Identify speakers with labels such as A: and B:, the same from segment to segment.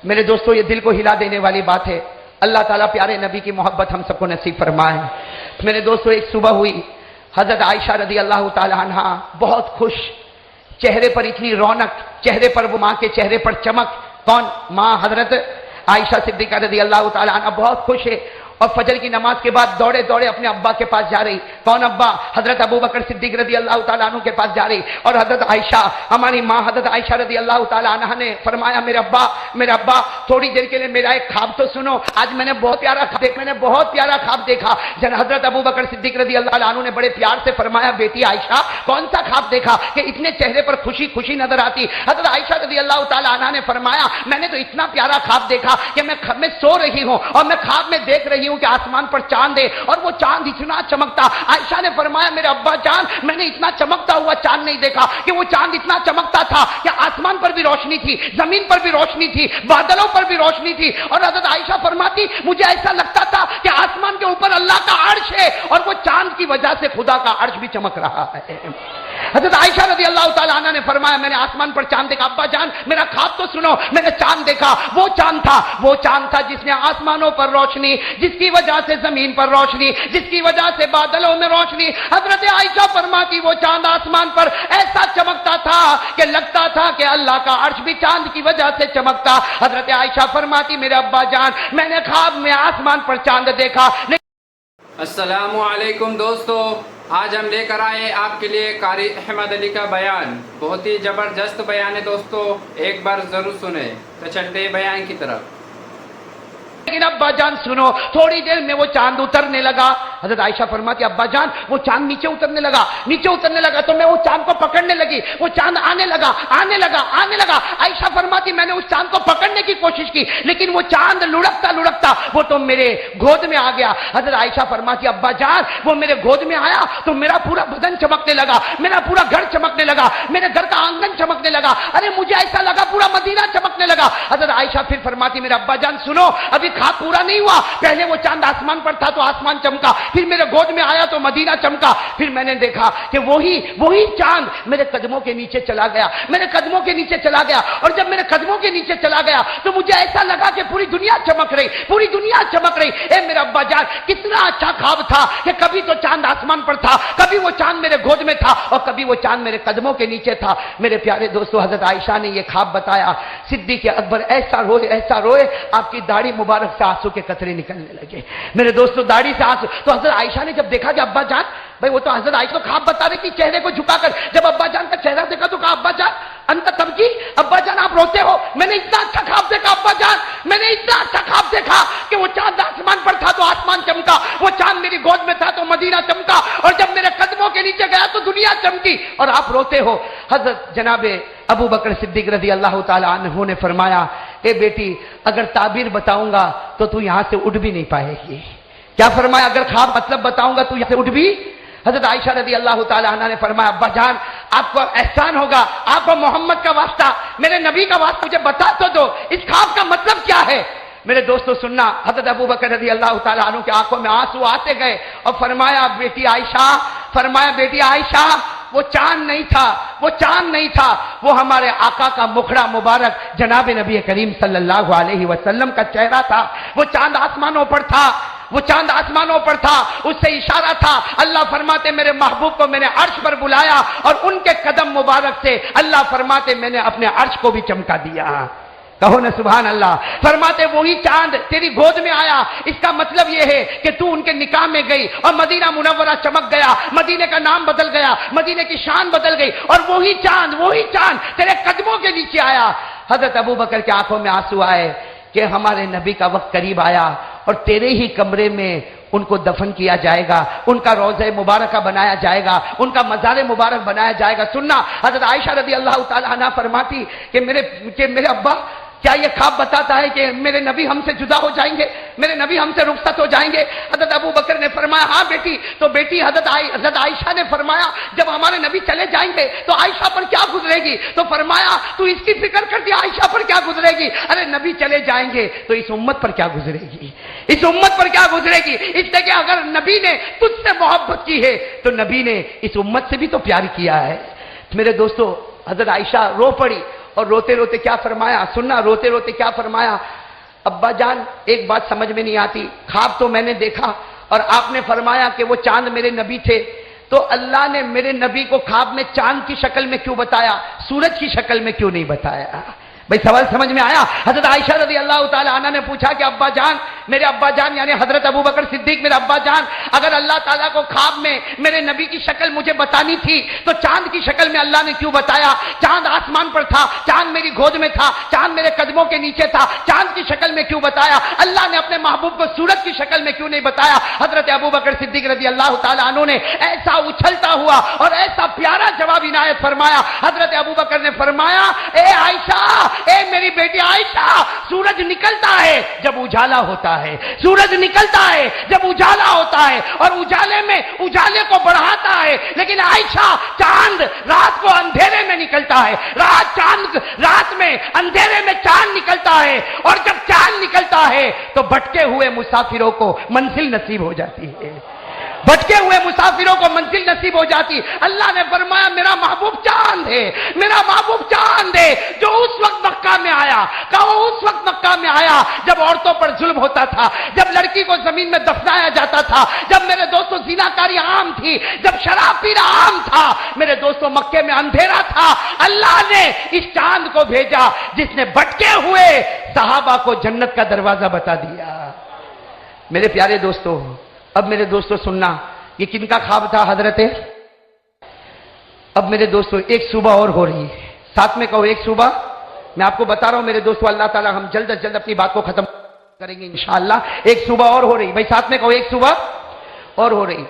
A: میرے دوستو یہ دل کو ہلا دینے والی بات ہے. اللہ تعالیٰ پیارے نبی کی محبت ہم سب کو نصیب فرمائے. میرے دوستو ایک صبح ہوئی, حضرت عائشہ رضی اللہ تعالی عنہا بہت خوش, چہرے پر اتنی رونق, چہرے پر وہ ماں کے چہرے پر چمک. کون؟ ماں حضرت عائشہ صدیقہ رضی اللہ تعالی عنہا بہت خوش ہے اور فجر کی نماز کے بعد دوڑے دوڑے اپنے ابا کے پاس جا رہی. کون ابا؟ حضرت ابو بکر صدیق رضی اللہ تعالیٰ عنہ کے پاس جا رہی. اور حضرت عائشہ, ہماری ماں حضرت عائشہ رضی اللہ تعالیٰ عنہ نے فرمایا میرے ابا تھوڑی دیر کے لیے میرا ایک خواب تو سنو. آج میں نے بہت پیارا خواب دیکھا. حضرت ابو بکر صدیق رضی اللہ عنہ نے بڑے پیار سے فرمایا بیٹی عائشہ کون سا خواب دیکھا کہ اتنے چہرے پر خوشی خوشی نظر آتی؟ حضرت عائشہ رضی اللہ تعالیٰ عنہ نے فرمایا میں نے تو اتنا پیارا خواب دیکھا کہ میں سو رہی ہوں اور میں خواب میں دیکھ رہی ہوں کہ آسمان پر چاند ہے اور وہ چاند اتنا چمکتا. عائشہ نے فرمایا میرے ابا جان میں نے اتنا چمکتا ہوا چاند نہیں دیکھا کہ وہ چاند اتنا چمکتا تھا کہ آسمان پر بھی روشنی تھی, زمین پر بھی روشنی تھی, بادلوں پر بھی روشنی تھی. اور حضرت عائشہ فرماتی مجھے ایسا لگتا تھا کہ آسمان کے اوپر اللہ کا عرش ہے اور وہ چاند کی وجہ سے خدا کا عرش بھی چمک رہا ہے. حضرت عائشہ رضی اللہ تعالیٰ عنہ نے فرمایا میں نے آسمان پر چاند دیکھا. ابا جان میرا خواب تو سنو, میں نے چاند دیکھا. وہ چاند تھا جس نے آسمانوں پر روشنی, جس کی وجہ سے زمین پر روشنی, جس کی وجہ سے بادلوں میں روشنی. حضرت عائشہ فرماتی وہ چاند آسمان پر ایسا چمکتا تھا کہ لگتا تھا کہ اللہ کا عرش بھی چاند کی وجہ سے چمکتا. حضرت عائشہ فرماتی میرے ابا جان میں نے خواب میں آسمان پر چاند دیکھا.
B: السلام علیکم دوستو, آج ہم لے کر آئے آپ کے لیے قاری احمد علی کا بیان. بہت ہی زبردست بیان ہے دوستو, ایک بار ضرور سنیں. تو چلتے ہیں بیان کی طرف.
A: لیکن ابا جان سنو, تھوڑی دیر میں وہ چاند اترنے لگا. حضرت عائشہ فرماتی ابا جان وہ چاند نیچے اترنے لگا تو میں وہ چاند کو پکڑنے لگی. وہ چاند آنے لگا. عائشہ فرماتی میں نے اس چاند کو پکڑنے کی کوشش کی لیکن وہ چاند لڑکتا وہ تو میرے گود میں آ گیا. حضرت عائشہ فرماتی ابا جان وہ میرے گود میں آیا تو میرا پورا بدن چمکنے لگا, میرا پورا گھر چمکنے لگا, میرے گھر کا آنگن چمکنے لگا. ارے مجھے ایسا لگا پورا مدینہ چمکنے لگا. حضرت عائشہ پھر فرماتی میرے ابا جان سنو, ابھی خواب پورا نہیں ہوا. پہلے وہ چاند آسمان پر تھا تو آسمان چمکا, پھر میرے گود میں آیا تو مدینہ چمکا. پھر میں نے دیکھا کہ وہی چاند میرے قدموں کے نیچے چلا گیا. اور جب میرے قدموں کے نیچے چلا گیا تو مجھے ایسا لگا کہ پوری دنیا چمک رہی. اے میرا ابا جان کتنا اچھا خواب تھا کہ کبھی تو چاند آسمان پر تھا, کبھی وہ چاند میرے گود میں تھا اور کبھی وہ چاند میرے قدموں کے نیچے تھا. میرے پیارے دوستو حضرت عائشہ نے یہ خواب بتایا. صدیق اکبر ایسا روئے آپ کی داڑھی مبارک سے آنسو کے قطرے نکلنے لگے. میرے دوستو داڑھی سے آنسو. تو حضرت عائشہ نے جب دیکھا کہ ابا جان, بھائی وہ تو حضرت عائشہ تو خواب بتا رہی تھی چہرے کو جھکا کر, جب ابا جان کا چہرہ دیکھا تو کہا ابا جان انت تبکی, ابا جان آپ روتے ہو؟ میں نے اتنا اچھا خواب دیکھا ابا جان, میں نے اتنا اچھا خواب دیکھا کہ وہ چاند آسمان پر تھا تو آسمان چمکا, وہ چاند میری گود میں تھا تو مدینہ چمکا, اور جب میرے قدموں کے نیچے گیا تو دنیا چمکی اور آپ روتے ہو. حضرت جناب ابو بکر صدیق رضی اللہ تعالی عنہ نے فرمایا اے بیٹی اگر تعبیر بتاؤں گا تو تو یہاں سے اٹھ بھی نہیں پائے گی. کیا فرمایا؟ اگر خواب مطلب بتاؤں گا تو یہاں سے اٹھ بھی. حضرت عائشہ رضی اللہ تعالی عنہ نے فرمایا ابا جان آپ کو احسان ہوگا, آپ کو محمد کا واسطہ, میرے نبی کا واسطہ مجھے بتا تو دو اس خواب کا مطلب کیا ہے. میرے دوستو سننا, حضرت ابو بکر رضی اللہ تعالی عنہ کی آنکھوں میں آنسو آتے گئے اور فرمایا بیٹی عائشہ وہ چاند نہیں تھا, وہ ہمارے آقا کا مکھڑا مبارک جناب نبی کریم صلی اللہ علیہ وسلم کا چہرہ تھا. وہ چاند آسمانوں پر تھا, اس سے اشارہ تھا. اللہ فرماتے میرے محبوب کو میں نے عرش پر بلایا اور ان کے قدم مبارک سے اللہ فرماتے میں نے اپنے عرش کو بھی چمکا دیا. کہو نا سبحان اللہ. فرماتے وہی چاند تیری گود میں آیا, اس کا مطلب یہ ہے کہ تو ان کے نکاح میں گئی اور مدینہ منورہ چمک گیا, مدینے کا نام بدل گیا, مدینے کی شان بدل گئی اور وہی چاند تیرے قدموں کے نیچے آیا. حضرت ابو بکر کی آنکھوں میں آنسو آئے کہ ہمارے نبی کا وقت قریب آیا اور تیرے ہی کمرے میں ان کو دفن کیا جائے گا, ان کا روضہ مبارکہ بنایا جائے گا, ان کا مزار مبارک بنایا جائے گا. سننا, حضرت عائشہ رضی اللہ تعالی عنہ فرماتی کہ میرے ابا کیا یہ خواب بتاتا ہے کہ میرے نبی ہم سے جدا ہو جائیں گے, میرے نبی ہم سے رخصت ہو جائیں گے؟ حضرت ابو بکر نے فرمایا ہاں بیٹی. تو بیٹی حضرت عائشہ نے فرمایا جب ہمارے نبی چلے جائیں گے تو عائشہ پر کیا گزرے گی؟ تو فرمایا تو اس کی فکر کرتی عائشہ پر کیا گزرے گی؟ ارے نبی چلے جائیں گے تو اس امت پر کیا گزرے گی, اس لیے کہ اگر نبی نے تجھ سے محبت کی ہے تو نبی نے اس امت سے بھی تو پیار کیا ہے. میرے دوستو حضرت عائشہ رو پڑی اور روتے روتے کیا فرمایا سننا، روتے روتے کیا فرمایا، ابا جان ایک بات سمجھ میں نہیں آتی، خواب تو میں نے دیکھا اور آپ نے فرمایا کہ وہ چاند میرے نبی تھے، تو اللہ نے میرے نبی کو خواب میں چاند کی شکل میں کیوں بتایا، سورج کی شکل میں کیوں نہیں بتایا؟ بھئی سوال سمجھ میں آیا؟ حضرت عائشہ رضی اللہ تعالی عنہ نے پوچھا کہ ابا جان، میرے ابا جان یعنی حضرت ابو بکر صدیق میرے ابا جان، اگر اللہ تعالیٰ کو خواب میں میرے نبی کی شکل مجھے بتانی تھی تو چاند کی شکل میں اللہ نے کیوں بتایا؟ چاند آسمان پر تھا، چاند میری گود میں تھا، چاند میرے قدموں کے نیچے تھا، چاند کی شکل میں کیوں بتایا؟ اللہ نے اپنے محبوب کو سورج کی شکل میں کیوں نہیں بتایا؟ حضرت ابو بکر صدیق رضی اللہ تعالی عنہ نے ایسا اچھلتا ہوا اور ایسا پیارا جواب عنایت فرمایا۔ حضرت ابو بکر نے فرمایا، اے عائشہ، اے میری بیٹی عائشہ، سورج نکلتا ہے جب اجالا ہوتا ہے، سورج نکلتا ہے جب اجالا ہوتا ہے اور اجالے میں اجالے کو بڑھاتا ہے، لیکن عائشہ چاند رات کو اندھیرے میں نکلتا ہے، رات میں اندھیرے میں چاند نکلتا ہے، اور جب چاند نکلتا ہے تو بھٹکے ہوئے مسافروں کو منزل نصیب ہو جاتی ہے، بھٹکے ہوئے مسافروں کو منزل نصیب ہو جاتی۔ اللہ نے فرمایا میرا محبوب چاند ہے، میرا محبوب چاند ہے جو اس وقت مکہ میں آیا، کہو اس وقت مکہ میں آیا جب عورتوں پر ظلم ہوتا تھا، جب لڑکی کو زمین میں دفنایا جاتا تھا، جب میرے دوستوں زناکاری عام تھی، جب شراب پینا عام تھا، میرے دوستوں مکے میں اندھیرا تھا، اللہ نے اس چاند کو بھیجا جس نے بھٹکے ہوئے صحابہ کو جنت کا دروازہ بتا دیا۔ میرے پیارے دوستوں، اب میرے دوستوں سننا، یہ کن کا خواب تھا حضرت؟ اب میرے دوستوں ایک صبح اور ہو رہی ہے، ساتھ میں کہو ایک صبح، میں آپ کو بتا رہا ہوں میرے دوستوں، اللہ تعالیٰ ہم جلد از جلد اپنی بات کو ختم کریں گے انشاءاللہ۔ ایک صبح اور ہو رہی، بھائی ساتھ میں کہو ایک صبح اور ہو رہی۔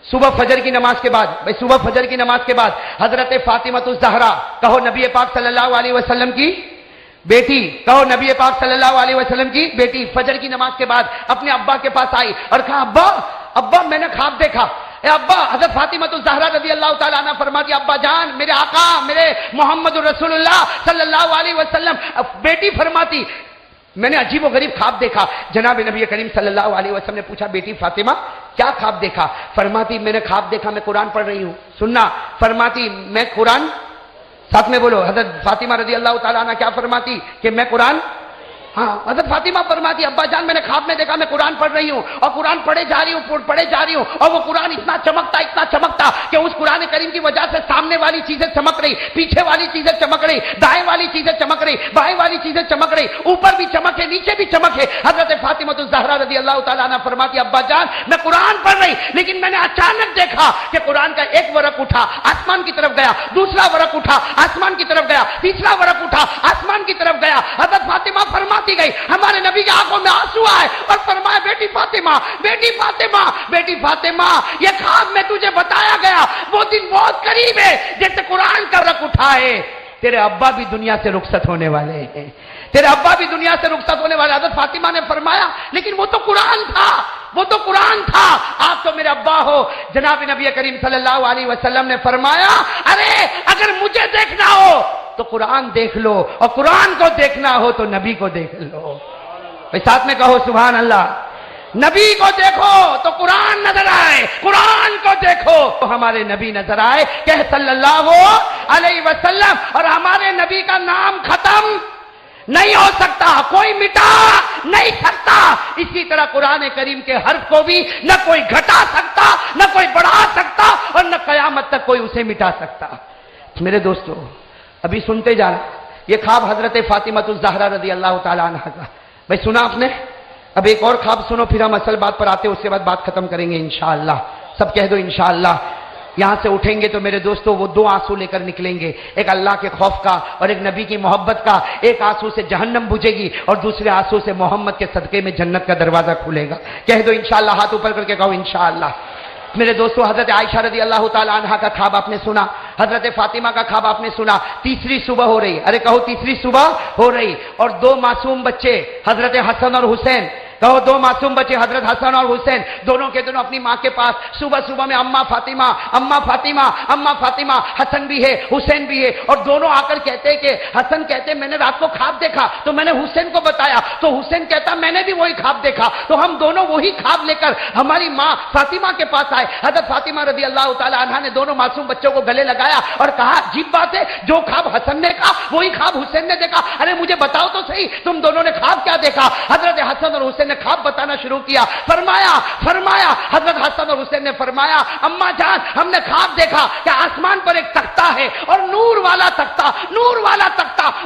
A: صبح فجر کی نماز کے بعد، بھائی صبح فجر کی نماز کے بعد حضرت فاطمۃ الزہرا، کہو نبی پاک صلی اللہ علیہ وسلم کی بیٹی، کہو نبی پاک صلی اللہ علیہ وسلم کی بیٹی فجر کی نماز کے بعد اپنے ابا کے پاس آئی اور کہا ابا ابا میں نے خواب دیکھا۔ اے ابا، حضرت فاطمۃ الزہرا رضی اللہ تعالیٰ عنہ فرماتی ابا جان، میرے آقا، میرے محمد رسول اللہ صلی اللہ علیہ وسلم، بیٹی فرماتی میں نے عجیب و غریب خواب دیکھا۔ جناب نبی کریم صلی اللہ علیہ وسلم نے پوچھا بیٹی فاطمہ کیا خواب دیکھا؟ فرماتی میں نے خواب دیکھا میں قرآن پڑھ رہی ہوں۔ سننا، فرماتی میں قرآن، ساتھ میں بولو، حضرت فاطمہ رضی اللہ تعالیٰ عنہ کیا فرماتی کہ میں قرآن، ہاں حضرت فاطمہ فرماتی ابا جان میں نے خواب میں دیکھا میں قرآن پڑھ رہی ہوں اور قرآن پڑھے جا رہی ہوں اور وہ قرآن اتنا چمکتا کہ اس قرآن کریم کی وجہ سے سامنے والی چیزیں چمک رہی، پیچھے والی چیزیں چمک رہی، دائیں والی چیزیں چمک رہی، بائیں والی چیزیں چمک رہی، اوپر بھی چمک ہے نیچے بھی چمک ہے۔ حضرت فاطمۃ الزہرا رضی اللہ تعالیٰ عنہ فرماتی ابا جان میں قرآن پڑھ رہی لیکن میں نے اچانک دیکھا کہ قرآن کا ایک ورق اٹھا آسمان کی طرف گیا، دوسرا ورق اٹھا آسمان کی طرف گیا، تیسرا ورق اٹھا آسمان کی طرف گیا۔ حضرت فاطمہ فرماتی گئی ہمارے نبی کی آنکھوں میں آنسو آئے اور فرمایا بیٹی فاطمہ، بیٹی فاطمہ، بیٹی فاطمہ، یہ خواب میں تجھے بتایا گیا وہ دن بہت قریب ہے جیسے قرآن کا ورق اٹھا ہے، تیرے ابا بھی دنیا سے رخصت ہونے والے ہیں، تیرے ابا بھی دنیا سے رخصت ہونے والے۔ حضرت فاطمہ نے فرمایا لیکن وہ تو قرآن تھا، وہ تو قرآن تھا، آپ تو میرے ابا ہو۔ جناب نبی کریم صلی اللہ علیہ وسلم نے فرمایا ارے اگر مجھے دیکھنا ہو تو قرآن دیکھ لو اور قرآن کو دیکھنا ہو تو نبی کو دیکھ لو۔ ساتھ میں کہو سبحان اللہ۔ نبی کو دیکھو تو قرآن نظر آئے، قرآن کو دیکھو تو ہمارے نبی نظر آئے کہ صلی اللہ علیہ وسلم، اور ہمارے نبی کا نام ختم نہیں ہو سکتا، کوئی مٹا نہیں سکتا۔ اسی طرح قرآن کریم کے حرف کو بھی نہ کوئی گھٹا سکتا، نہ کوئی بڑھا سکتا، اور نہ قیامت تک کوئی اسے مٹا سکتا۔ میرے دوستو ابھی سنتے جانا، یہ خواب حضرت فاطمۃ الزہرا رضی اللہ تعالیٰ عنہ کا، بھائی سنا آپ نے؟ اب ایک اور خواب سنو پھر ہم اصل بات پر آتے، اس کے بعد بات ختم کریں گے انشاءاللہ۔ سب کہہ دو انشاءاللہ۔ یہاں سے اٹھیں گے تو میرے دوستو وہ دو آنسو لے کر نکلیں گے، ایک اللہ کے خوف کا اور ایک نبی کی محبت کا۔ ایک آنسو سے جہنم بجھے گی اور دوسرے آنسو سے محمد کے صدقے میں جنت کا دروازہ کھلے گا۔ کہہ دو انشاءاللہ، ہاتھ اوپر کر کے کہو انشاءاللہ۔ میرے دوستو حضرت عائشہ رضی اللہ تعالیٰ عنہ کا خواب آپ نے سنا، حضرت فاطمہ کا خواب آپ نے سنا، تیسری صبح ہو رہی، ارے کہو تیسری صبح ہو رہی، اور دو معصوم بچے حضرت حسن اور حسین کہو دو معصوم بچے حضرت حسن اور حسین دونوں کے دونوں اپنی ماں کے پاس صبح صبح میں اما فاطمہ اما فاطمہ اما فاطمہ، حسن بھی ہے حسین بھی ہے، اور دونوں آ کر کہتے کہ حسن کہتے میں نے رات کو خواب دیکھا تو میں نے حسین کو بتایا، تو حسین کہتا میں نے بھی وہی خواب دیکھا، تو ہم دونوں وہی خواب لے کر ہماری ماں فاطمہ کے پاس آئے۔ حضرت فاطمہ رضی اللہ تعالی عنہا نے دونوں معصوم بچوں کو گلے لگایا اور کہا عجیب بات ہے، جو خواب حسن نے کہا وہی خواب حسین نے دیکھا، ارے مجھے بتاؤ تو صحیح تم دونوں نے خواب کیا دیکھا؟ حضرت حسن اور حسین نے خواب بتانا شروع کیا۔ فرمایا حضرت حسن اور حسین نے فرمایا اماں جان ہم نے خواب دیکھا کہ آسمان پر ایک تختہ ہے اور نور والا تختہ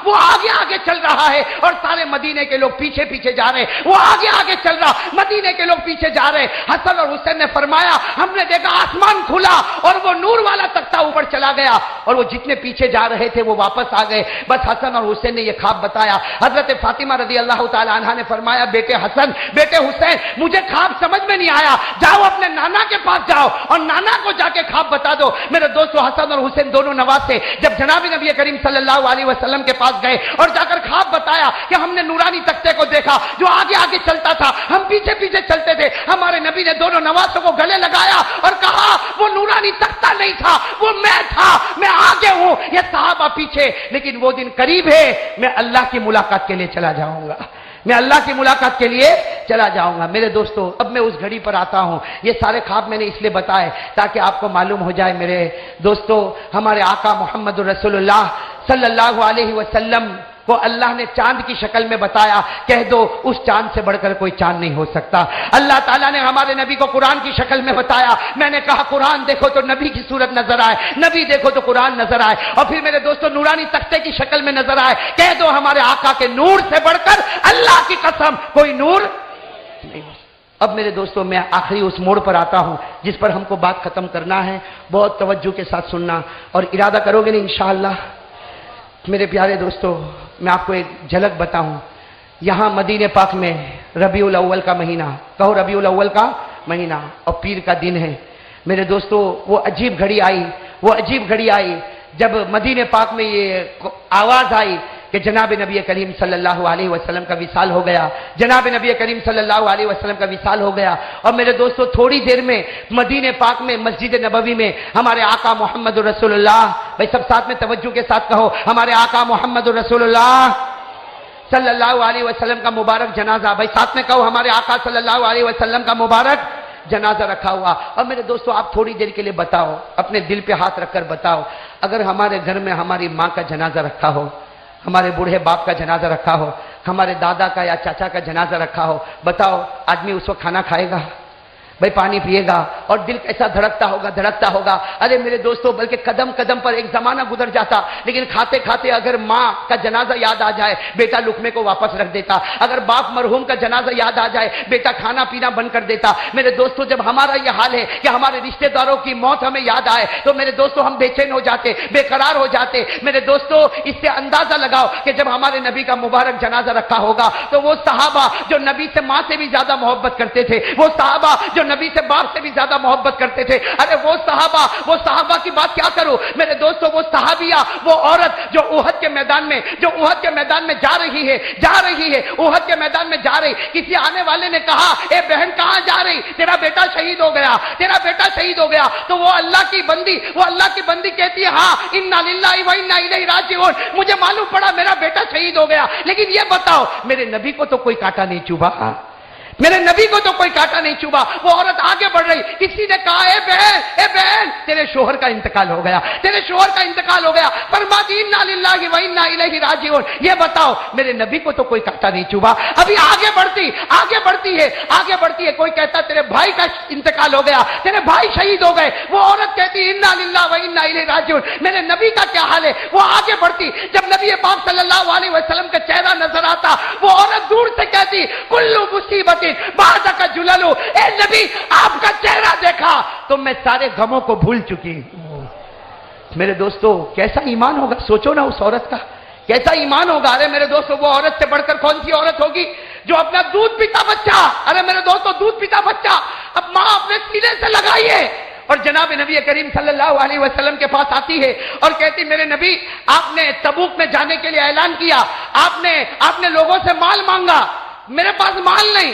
A: وہ آگے آگے چل رہا ہے اور سارے مدینے کے لوگ پیچھے پیچھے جا رہے، وہ آگے آگے چل رہا، مدینے کے لوگ پیچھے جا رہے۔ حسن اور حسین نے فرمایا ہم نے دیکھا آسمان کھلا اور وہ نور والا تختہ اوپر چلا گیا اور وہ جتنے پیچھے جا رہے تھے وہ واپس آ گئے۔ بس حسن اور حسین نے یہ خواب بتایا۔ حضرت فاطمہ رضی اللہ تعالی عنہا نے فرمایا بیٹے حسن بیٹے حسین مجھے خواب سمجھ میں نہیں آیا، جاؤ اپنے نانا کے پاس جاؤ اور نانا کو جا کے خواب بتا دو۔ میرے دوستو حسن اور حسین دونوں نواسے جب جناب نبی کریم صلی اللہ علیہ وسلم کے پاس گئے اور جا کر خواب بتایا کہ ہم نے نورانی تختے کو دیکھا جو آگے آگے چلتا تھا، ہم پیچھے پیچھے چلتے تھے، ہمارے نبی نے دونوں نواسوں کو گلے لگایا اور کہا وہ نورانی تختہ نہیں تھا، وہ میں تھا، میں آگے ہوں، یہ صحابہ پیچھے، لیکن وہ دن قریب ہے، میں اللہ کی ملاقات کے لیے چلا جاؤں گا، میں اللہ کی ملاقات کے لیے چلا جاؤں گا۔ میرے دوستو اب میں اس گھڑی پر آتا ہوں، یہ سارے خواب میں نے اس لیے بتائے تاکہ آپ کو معلوم ہو جائے میرے دوستو ہمارے آقا محمد رسول اللہ صلی اللہ علیہ وسلم کو اللہ نے چاند کی شکل میں بتایا، کہہ دو اس چاند سے بڑھ کر کوئی چاند نہیں ہو سکتا۔ اللہ تعالیٰ نے ہمارے نبی کو قرآن کی شکل میں بتایا، میں نے کہا قرآن دیکھو تو نبی کی صورت نظر آئے، نبی دیکھو تو قرآن نظر آئے، اور پھر میرے دوستو نورانی تختے کی شکل میں نظر آئے، کہہ دو ہمارے آقا کے نور سے بڑھ کر اللہ کی قسم کوئی نور نہیں ہو سکتا۔ اب میرے دوستو میں آخری اس موڑ پر آتا ہوں جس پر ہم کو بات ختم کرنا ہے، بہت توجہ کے ساتھ سننا اور ارادہ کرو گے نا انشاءاللہ۔ میرے پیارے دوستو میں آپ کو ایک جھلک بتاؤں، یہاں مدینہ پاک میں ربیع الاول کا مہینہ، کہو ربیع الاول کا مہینہ اور پیر کا دن ہے۔ میرے دوستو وہ عجیب گھڑی آئی جب مدینہ پاک میں یہ آواز آئی کہ جناب نبی کریم صلی اللہ علیہ وسلم کا وصال ہو گیا، جناب نبی کریم صلی اللہ علیہ وسلم کا وصال ہو گیا۔ اور میرے دوستو تھوڑی دیر میں مدینہ پاک میں مسجد نبوی میں ہمارے آقا محمد رسول اللہ، بھائی سب ساتھ میں توجہ کے ساتھ کہو، ہمارے آقا محمد رسول اللہ صلی اللہ علیہ وسلم کا مبارک جنازہ، بھائی ساتھ میں کہو ہمارے آقا صلی اللہ علیہ وسلم کا مبارک جنازہ رکھا ہوا۔ اور میرے دوستو آپ تھوڑی دیر کے لیے بتاؤ، اپنے دل پہ ہاتھ رکھ کر بتاؤ، اگر ہمارے گھر میں ہماری ماں کا جنازہ رکھا ہو، ہمارے بوڑھے باپ کا جنازہ رکھا ہو، ہمارے دادا کا یا چاچا کا جنازہ رکھا ہو، بتاؤ آدمی اس وقت کھانا کھائے گا؟ بھائی پانی پیے گا اور دل کیسا دھڑکتا ہوگا۔ ارے میرے دوستو بلکہ قدم قدم پر ایک زمانہ گزر جاتا، لیکن کھاتے کھاتے اگر ماں کا جنازہ یاد آ جائے بیٹا لقمے کو واپس رکھ دیتا، اگر باپ مرحوم کا جنازہ یاد آ جائے بیٹا کھانا پینا بند کر دیتا۔ میرے دوستو جب ہمارا یہ حال ہے کہ ہمارے رشتہ داروں کی موت ہمیں یاد آئے تو میرے دوستو ہم بے چین ہو جاتے، بے قرار ہو جاتے۔ میرے دوستو اس سے اندازہ لگاؤ کہ جب ہمارے نبی کا مبارک جنازہ رکھا ہوگا تو وہ صحابہ جو نبی سے ماں سے بھی زیادہ محبت کرتے تھے، وہ صحابہ جو نبی سے باپ سے بھی زیادہ محبت کرتے تھے، ارے وہ صحابہ کی بات کیا کرو میرے دوستو، وہ صحابیہ، وہ عورت جو احد کے میدان میں جا رہی ہے، احد کے میدان میں جا رہی، کسی آنے والے نے کہا اے بہن کہاں جا رہی؟ تیرا بیٹا شہید ہو گیا، تو وہ اللہ کی بندی کہتی ہے ہاں انا للہ و انا الیہ راجعون، مجھے معلوم پڑا میرا بیٹا شہید ہو گیا، لیکن یہ بتاؤ میرے نبی کو تو کوئی کانٹا نہیں چبھا، میرے نبی کو تو کوئی کانٹا نہیں چبھا۔ وہ عورت آگے بڑھ رہی، کسی نے کہا اے بہن تیرے شوہر کا انتقال ہو گیا، فرماتی انا للہ و انا الیہ راجعون، یہ بتاؤ میرے نبی کو تو کوئی کانٹا نہیں چبھا۔ ابھی آگے بڑھتی ہے، کوئی کہتا تیرے بھائی کا انتقال ہو گیا، تیرے بھائی شہید ہو گئے، وہ عورت کہتی انا للہ و انا الیہ راجعون، میرے نبی کا کیا حال ہے؟ وہ آگے بڑھتی، جب نبی پاک صلی اللہ علیہ وسلم کا چہرہ نظر آتا وہ عورت دور سے کہتی کلو مصیبت بعد کا جللو، اے نبی آپ کا چہرہ دیکھا تو میں سارے غموں کو بھول چکی۔ میرے دوستو کیسا ایمان ہوگا، سوچو نا اس عورت کا کیسا ایمان ہوگا۔ ارے میرے دوستو وہ عورت سے بڑھ کر کون سی عورت ہوگی جو اپنا دودھ پیتا بچہ، ارے میرے دوستو دودھ پیتا بچہ اب ماں اپنے سینے سے لگائیے اور جناب نبی کریم صلی اللہ علیہ وسلم کے پاس آتی ہے اور کہتی میرے نبی آپ نے تبوک میں جانے کے لیے اعلان کیا، آپ نے لوگوں سے مال مانگا، میرے پاس مال نہیں،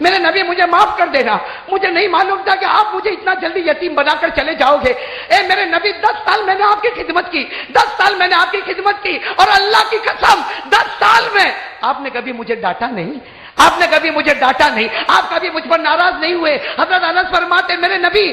A: میرے نبی مجھے معاف کر دینا، مجھے نہیں معلوم تھا کہ آپ مجھے اتنا جلدی یتیم بنا کر چلے جاؤ گے۔ اے میرے نبی 10 سال میں نے آپ کی خدمت کی، 10 سال میں نے آپ کی خدمت کی، اور اللہ کی قسم 10 سال میں آپ نے کبھی مجھے ڈانٹا نہیں، آپ نے کبھی مجھے ڈانٹا نہیں، آپ کبھی مجھ پر ناراض نہیں ہوئے۔ حضرت انس فرماتے میرے نبی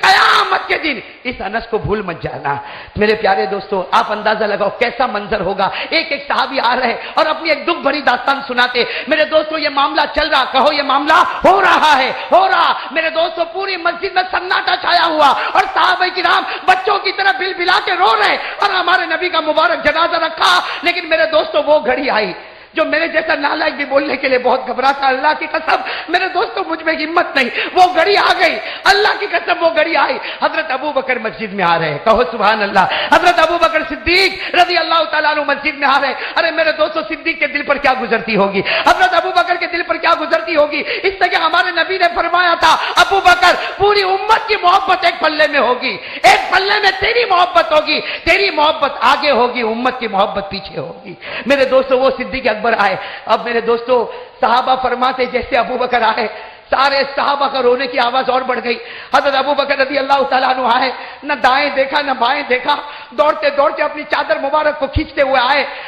A: قیامت کے دن اس انس کو بھول مت جانا۔ میرے پیارے دوستو، آپ اندازہ لگاؤ کیسا منظر ہوگا، ایک ایک صحابی آ رہے اور اپنی ایک دکھ بھری داستان سناتے۔ میرے دوستو یہ معاملہ چل رہا، کہو یہ معاملہ ہو رہا ہے، ہو رہا۔ میرے دوستو پوری مسجد میں سناٹا چھایا ہوا، اور صحابہ کرام بچوں کی طرح بل بلا کے رو رہے، اور ہمارے نبی کا مبارک جنازہ رکھا۔ لیکن میرے دوستو وہ گھڑی آئی جو میرے جیسا نالائق بھی بولنے کے لیے بہت گھبراتا، اللہ کی قسم میرے دوستوں مجھ میں ہمت نہیں، وہ گھڑی آ گئی، اللہ کی قسم وہ گھڑی آئی۔ حضرت ابو بکر مسجد میں آ رہے ہیں، کہو سبحان اللہ۔ حضرت ابو بکر صدیق رضی اللہ تعالیٰ عنہ مسجد میں آ رہے ہیں۔ ارے میرے دوستوں صدیق کے دل پر کیا گزرتی ہوگی، حضرت ابو بکر کے دل پر کیا گزرتی ہوگی، اس لیے کہ ہمارے نبی نے فرمایا تھا ابو بکر پوری امت کی محبت ایک پلے میں ہوگی، ایک پلے میں تیری محبت ہوگی، تیری محبت آگے ہوگی، امت کی محبت پیچھے ہوگی۔ میرے دوستوں وہ صدیق اکبر آئے۔ اب میرے دوستو صحابہ فرماتے جیسے ابو بکر آئے سارے صحابہ کا رونے کی آواز اور بڑھ گئی۔ حضرت ابو بکر رضی اللہ تعالیٰ عنہ آئے، نہ دائیں دیکھا نہ بائیں دیکھا، دوڑتے دوڑتے اپنی چادر مبارک کو کھینچتے ہوئے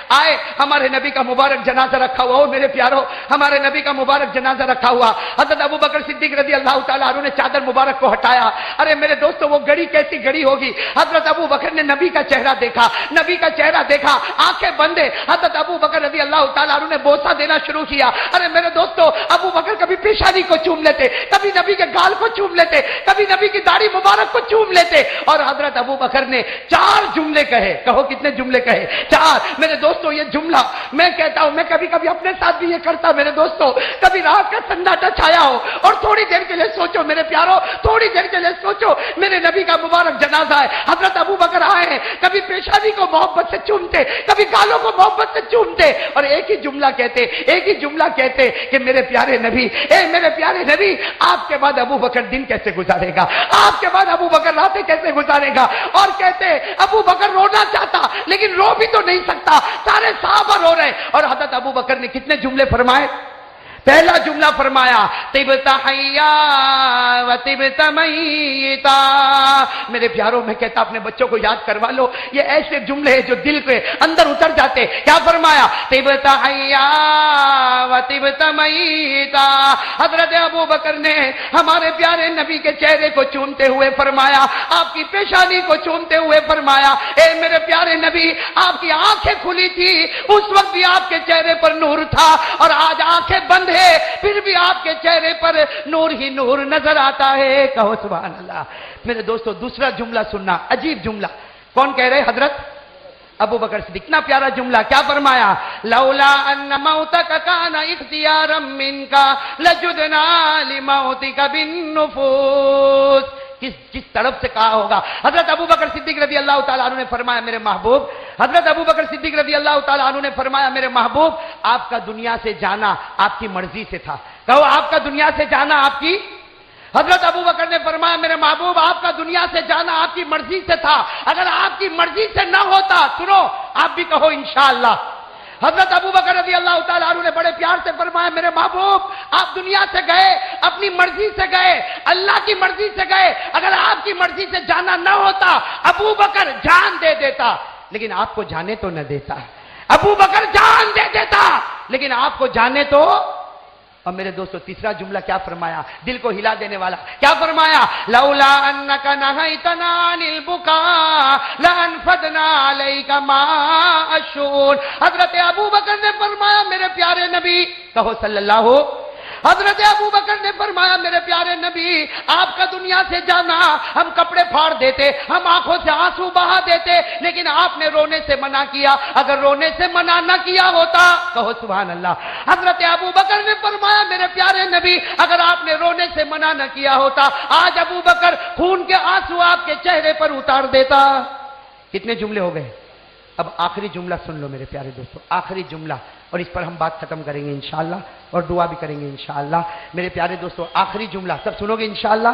A: آئے ہمارے نبی کا مبارک جنازہ رکھا ہوا ہو، میرے پیارو ہمارے نبی کا مبارک جنازہ رکھا ہوا۔ حضرت ابو بکر صدیق رضی اللہ تعالیٰ عنہ نے چادر مبارک کو ہٹایا۔ ارے میرے دوستو وہ گھڑی کیسی گھڑی ہوگی، حضرت ابو بکر نے نبی کا چہرہ دیکھا، نبی کا چہرہ دیکھا، آنکھیں بندے حضرت ابو بکر رضی اللہ تعالیٰ عنہ نے بوسہ دینا شروع کیا۔ ارے میرے دوستو ابو بکر کبھی پیشانی کو چوم لیتے، کبھی نبی کے گال کو چوم لیتے، کبھی نبی کی داڑھی مبارک کو چوم لیتے، اور حضرت ابو بکر نے 4 جملے کہے، کہو کتنے جملے کہے، 4۔ میرے دوستو یہ جملہ میں کہتا ہوں، میں کبھی کبھی اپنے ساتھ بھی یہ کرتا میرے دوستو، کبھی رات کا سناٹا چھایا ہو اور تھوڑی دیر کے لیے سوچو میرے پیارو، تھوڑی دیر کے لیے سوچو میرے نبی کا مبارک جنازہ ہے، حضرت ابو بکر آئے ہیں، کبھی پیشانی کو محبت سے چومتے، کبھی گالوں کو محبت سے چومتے، اور ایک ہی جملہ کہتے کہ میرے پیارے نبی، اے میرے پیارے نبی، آپ کے بعد ابو بکر دن کیسے گزارے گا، آپ کے بعد ابو بکر راتیں کیسے گزارے گا، اور کہتے ابو بکر رونا چاہتا لیکن رو بھی تو نہیں سکتا، سارے صحابہ رو رہے، اور حضرت ابو بکر نے کتنے جملے فرمائے، پہلا جملہ فرمایا طبت حیا و طبت میتا۔ میرے پیاروں میں کہتا اپنے بچوں کو یاد کروا لو، یہ ایسے جملے ہیں جو دل کے اندر اتر جاتے۔ کیا فرمایا، طبت حیا و طبت میتا۔ حضرت ابو بکر نے ہمارے پیارے نبی کے چہرے کو چومتے ہوئے فرمایا، آپ کی پیشانی کو چومتے ہوئے فرمایا، اے میرے پیارے نبی، آپ کی آنکھیں کھلی تھی اس وقت بھی آپ کے چہرے پر نور تھا، اور آج آنکھیں بند ہے پھر بھی آپ کے چہرے پر نور ہی نور نظر آتا ہے، کہو سبحان اللہ۔ میرے دوستو دوسرا جملہ سننا، عجیب جملہ، کون کہہ رہے، حضرت ابو بکر صدیق۔ اتنا پیارا جملہ، کیا فرمایا، لولا ان موتک کان اختیارا منک لجدنا لموتک بالنفوس۔ کس طرف سے کہا ہوگا، حضرت ابو بکر صدیق رضی اللہ تعالیٰ عنہ نے فرمایا میرے محبوب، حضرت ابو بکر صدیق رضی اللہ تعالیٰ عنہ نے فرمایا میرے محبوب، آپ کا دنیا سے جانا آپ کی مرضی سے تھا، کہو آپ کا دنیا سے جانا آپ کی، حضرت ابو بکر نے فرمایا میرے محبوب آپ کا دنیا سے جانا آپ کی مرضی سے تھا، اگر آپ کی مرضی سے نہ ہوتا، سنو آپ بھی کہو انشاءاللہ، حضرت ابو بکر رضی اللہ تعالیٰ عنہ نے بڑے پیار سے فرمایا میرے محبوب آپ دنیا سے گئے اپنی مرضی سے گئے، اللہ کی مرضی سے گئے، اگر آپ کی مرضی سے جانا نہ ہوتا ابو بکر جان دے دیتا لیکن آپ کو جانے تو نہ دیتا، ابو بکر جان دے دیتا لیکن آپ کو جانے تو۔ اور میرے دوستو تیسرا جملہ کیا فرمایا، دل کو ہلا دینے والا، کیا فرمایا، لولا انک نہیتنا عن البکاء لانفضنا علیک ماء الشؤون۔ حضرت ابو بکر نے فرمایا میرے پیارے نبی، کہو صلی اللہ، حضرت ابو بکر نے فرمایا میرے پیارے نبی آپ کا دنیا سے جانا ہم کپڑے پھاڑ دیتے، ہم آنکھوں سے آنسو بہا دیتے، لیکن آپ نے رونے سے منع کیا، اگر رونے سے منع نہ کیا ہوتا، کہو سبحان اللہ، حضرت ابو بکر نے فرمایا میرے پیارے نبی اگر آپ نے رونے سے منع نہ کیا ہوتا آج ابو بکر خون کے آنسو آپ کے چہرے پر اتار دیتا۔ کتنے جملے ہو گئے، اب آخری جملہ سن لو میرے پیارے دوستو، آخری جملہ، اور اس پر ہم بات ختم کریں گے انشاءاللہ اور دعا بھی کریں گے انشاءاللہ۔ میرے پیارے دوستو آخری جملہ سب سنو گے انشاءاللہ،